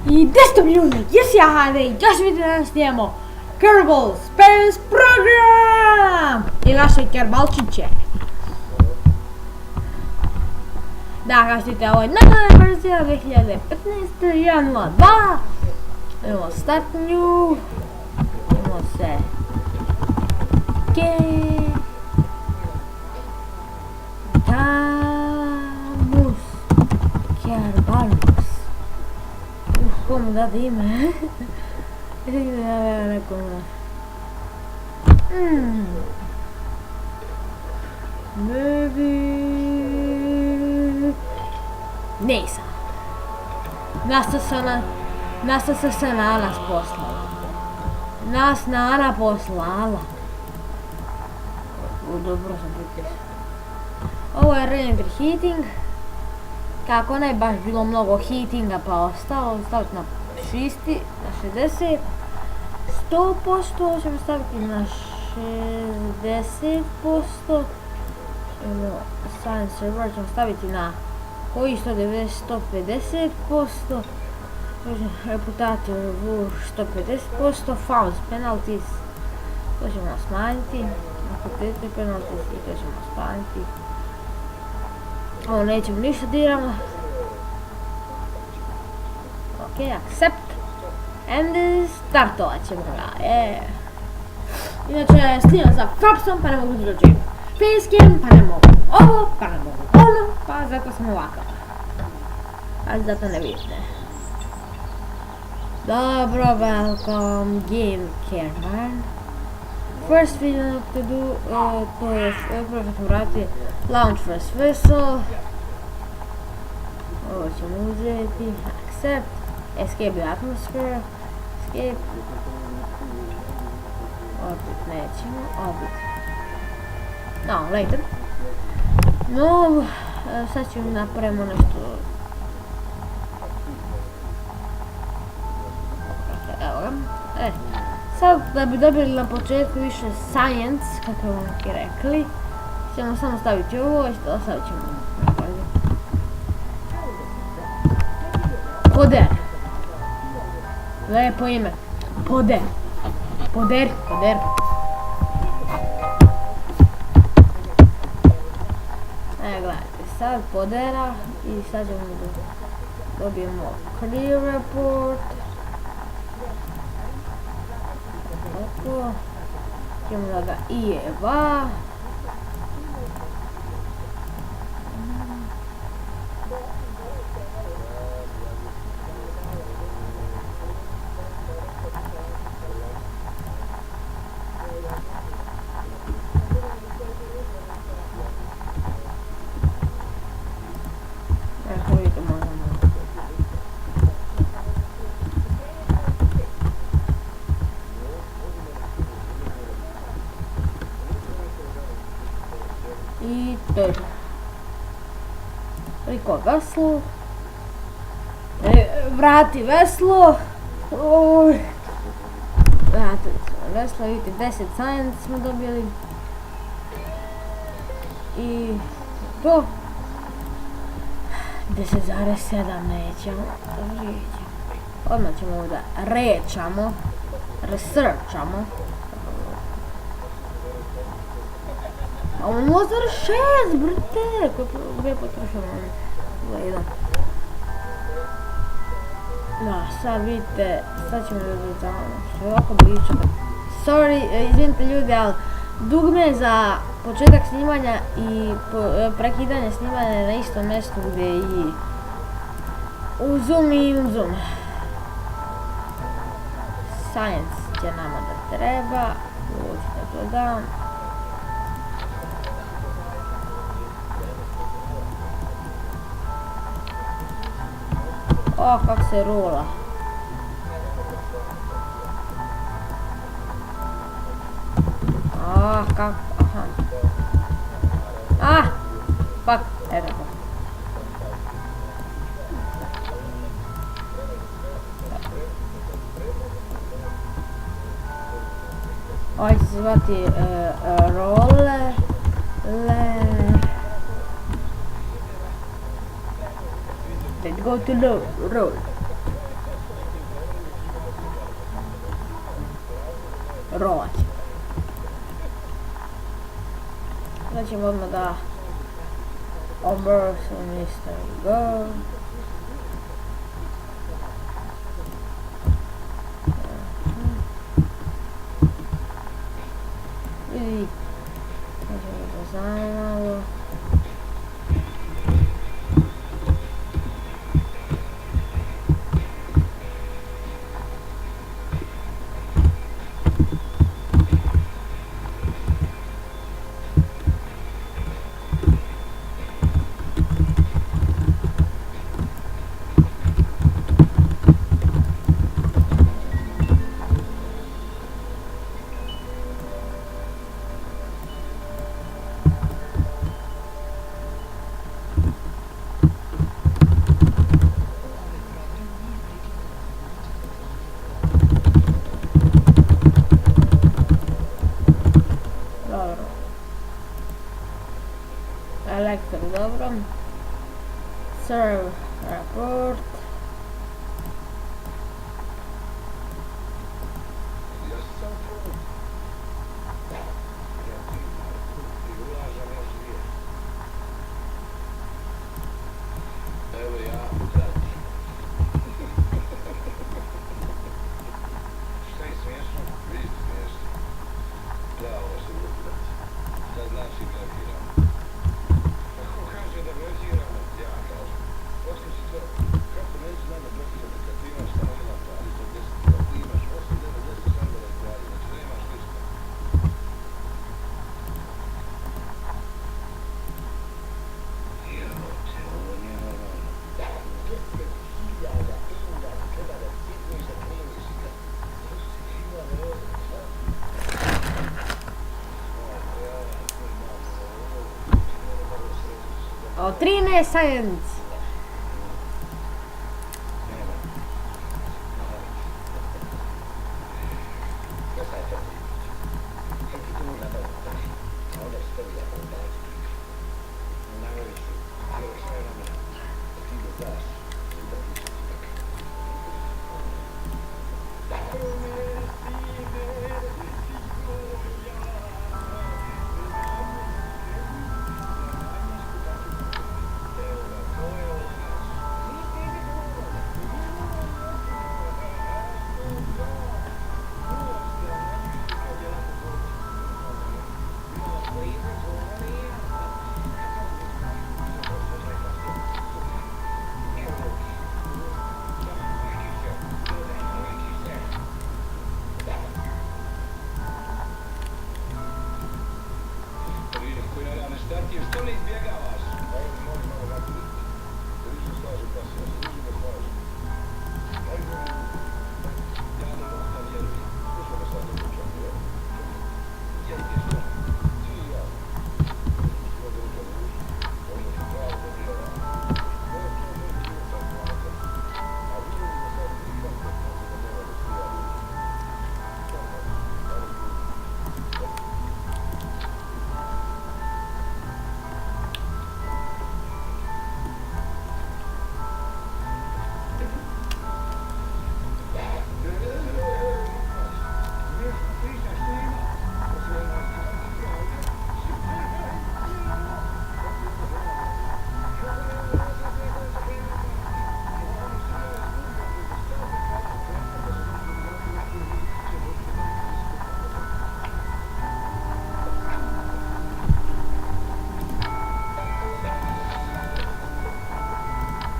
I 10 milijuna, jesi ja hade, još vidite danas snijemo Kerbal Space Program i naše kerbalčiće. Da, kao što vidite, ovo je najbolja verzija 2015 1.02. Imamo start new. Imamo se Tamus Kerbalus. Komu dati ime? Ja nekome. Maybe... Nisam. Nasta se Ana poslala. Nas na Ana poslala. Dobro sam pritisao. Ovo je render heating. Kako ne baš bilo mnogo heatinga pa ostalo, staviti na 60, na 60, 100% ćemo staviti na 60%, Science Server ćemo staviti na koji 190, 150%, Reputator 150%, Fouls Penalties, to ćemo smanjiti, Reputator Penalties i to ćemo smanjiti. Ovo nećemo ništa diramo. Ok, accept. And startovat ćemo ga, Inače, snimam sa Frapsom pa ne mogu dođi Facecam, pa ne mogu ovo, pa ne mogu ono, pa zato sam ovakav. Ali zato ne vidite. Dobro, welcome, game cameraman. First thing you have to do, to je prvo ćemo vratiti launch first vessel. Ovo ćemo uzeti, accept, escape the atmosphere, escape. Opet nećemo, opet. No, later. No, sad ćemo napravimo nešto. Evo ga, sad da bi dobili na početku više science, kako vam rekli, ćemo samo staviti ovo i ostavit ćemo napraviti. Poder. Lepo ime. Poder. Poder. Gledajte, sad podera i sad ćemo da dobijemo clear report. Tako. Ćemo da ga ijeva. I to je priko veslo. Vrati veslo. Vratili smo veslo, vidite 10 science smo dobili. I to 10,7 nećemo. Odmah ćemo ovdje rećamo. Researchamo. A on mozar 6, brate! Gdje potrošamo? Gledam. Da, sad vidite, sad ćemo vidjeti za sve ovako bliče. Sorry, izvinite ljudi, ali dugme za početak snimanja i prekidanje snimanja na istom mjestu gdje i u zoom i in zoom. Science će nama da treba, ovo ću da dodam. O, kak se rola. Kak, aha. Fuck, evo ga. Ovo će se zvati roller. Let's go to the road. rovat. Onda ćemo odmah da obrsu Mr. Go. Vidi, nećemo da zanimalo. Elektor, dobro. Serve report. Evo ja, zadnji. Šta je smiješno? Vi ste smiješni. Plavo se blokirati. Šta znači blokiramo? Ako kaže da blokiramo, ja kažem. Otkad si to? Kako neću nama blokirati kad ti imaš samo jedan pali za 10 kila? Ti imaš 8, 9, 10 sandala pali, znači nemaš ništa. Jebote, ovo nije normalno. 10.000 eura treba da sjedneš da kreneš i kad... 10.000 eura, šta? O 13 cents. Što ne izbjegavaš? Molim malo napraviti. Da više slažem pa se, služi me slažem. Ja ne mogu da vjerujem. Slušaj me sad dobro čak, jel? Sjedite što? Ti i ja. Što da ručam uši? Ono što pravo dobija rad. To je to moj život sam hvala. A vidim da sad prihvam kod nas da nema da se ja ljudi. Šta kažeš? Malo ljudi.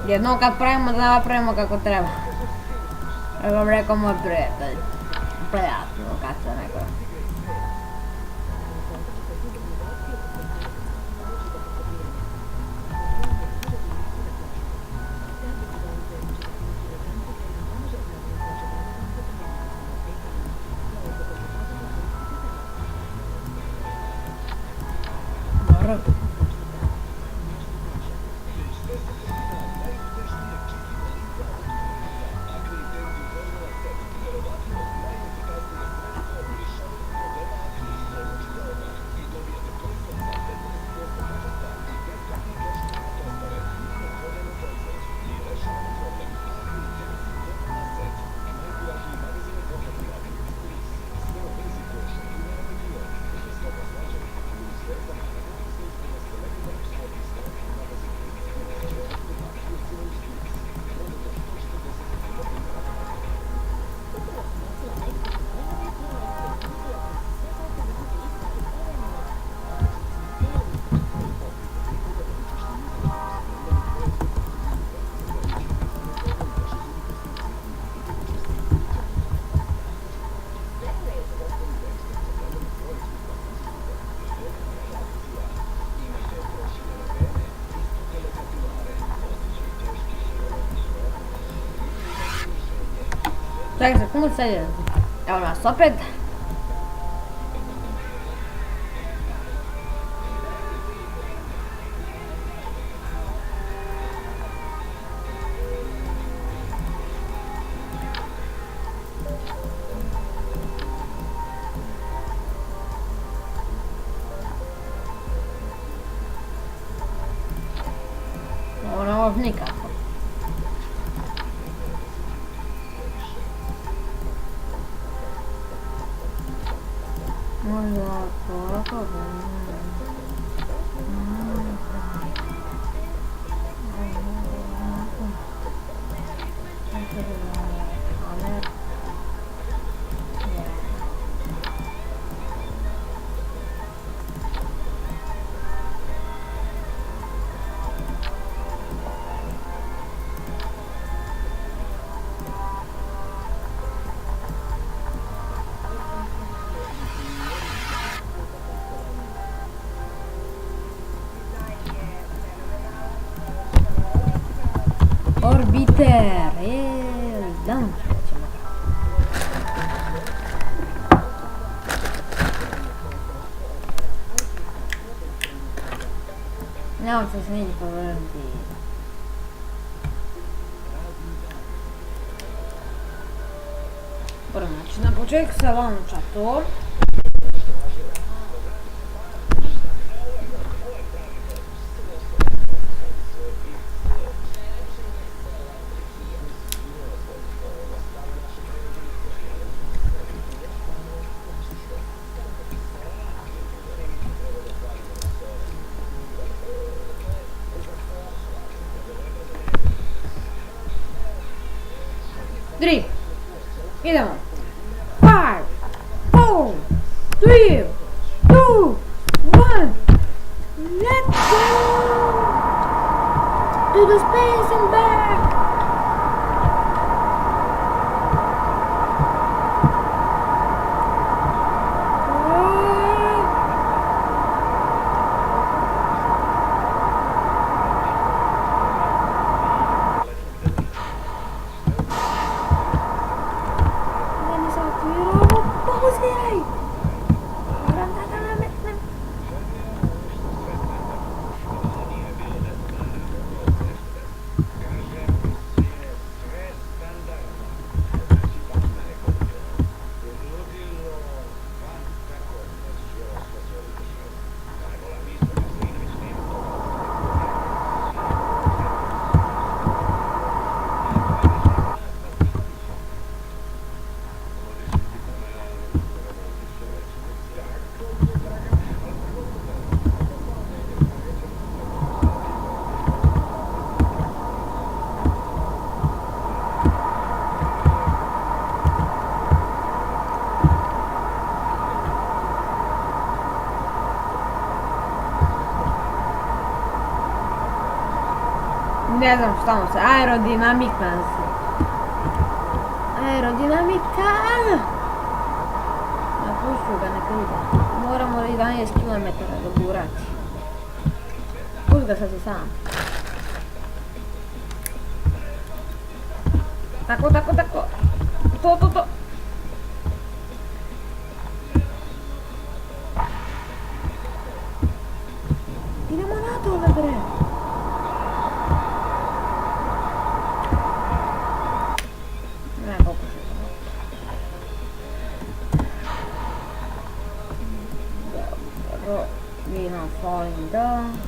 Jednom kad pravimo, da napravimo kako treba. Kako vam rekao moj prijatelj. Prijatno, kad se neko. Tek sekund sad. Evo nas opet. Ovo ne može nikako. Možda ovako. Orbiter, dam ćemo. Nemam se smijeti povrnuti. Prvo, znači na početku se launcha to. Tri. Idemo. 5, 4, 3, 2, 1. Let's go to the space and back. Ne znam šta mu se, aerodinamika. Aerodinamika! Napušću ga, neka ide. Moramo 11 km dogurati. Pusti ga sad si sam. Tako. To. Idemo na dole, bre. We're not falling down.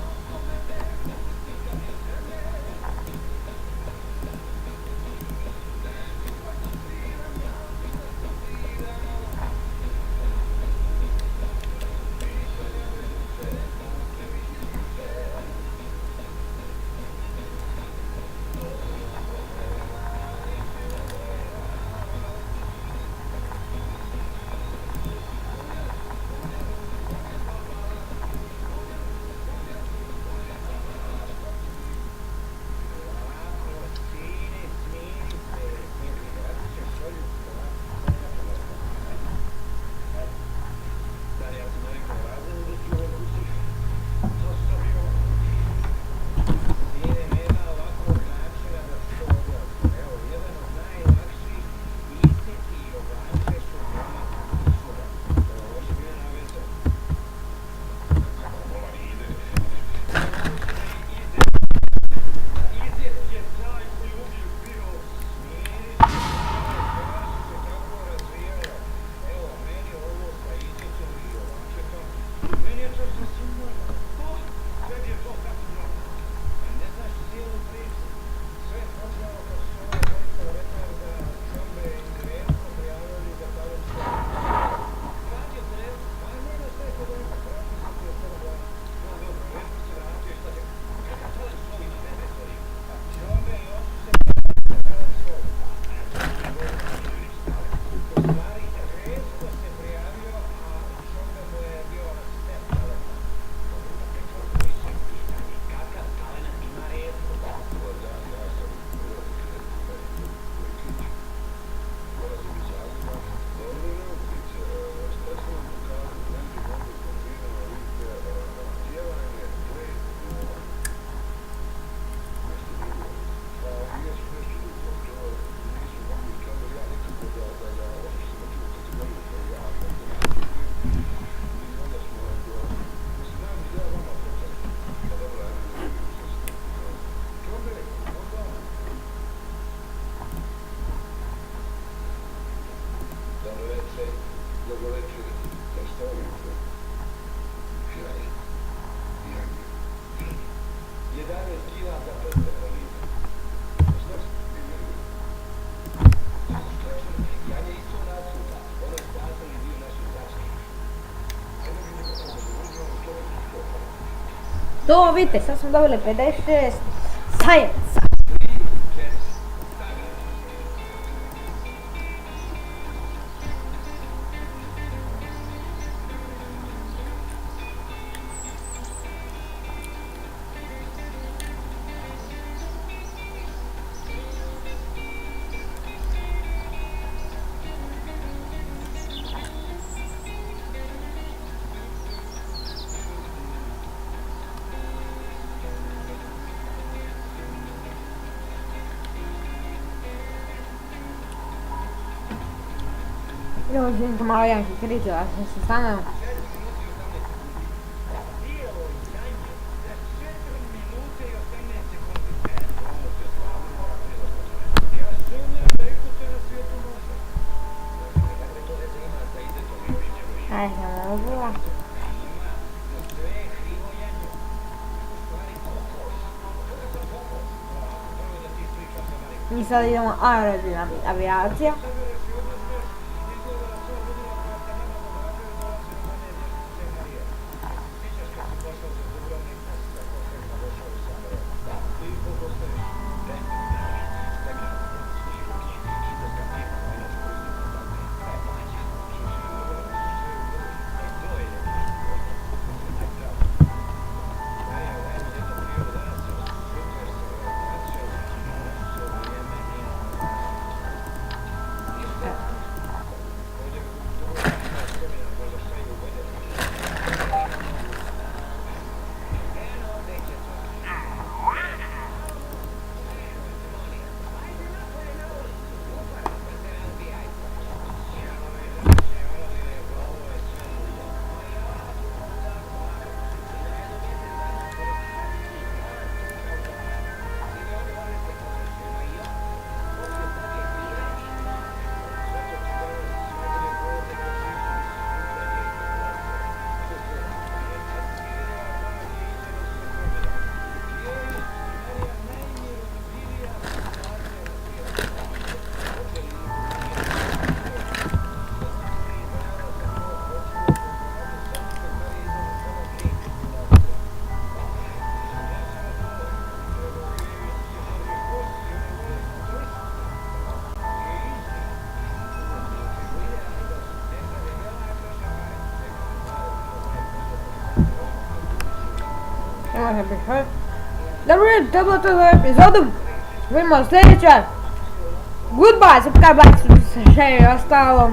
To vidite, sad smo dobili 56 Science. Idemo izvinite malo jedan kikrić, da se stanem. Ajde, ne odbila. I sad idemo avijacija. Dobro je, to je bilo to za epizodu. Vidimo sljedeće. Goodbye, subscribe, like, share i ostalo.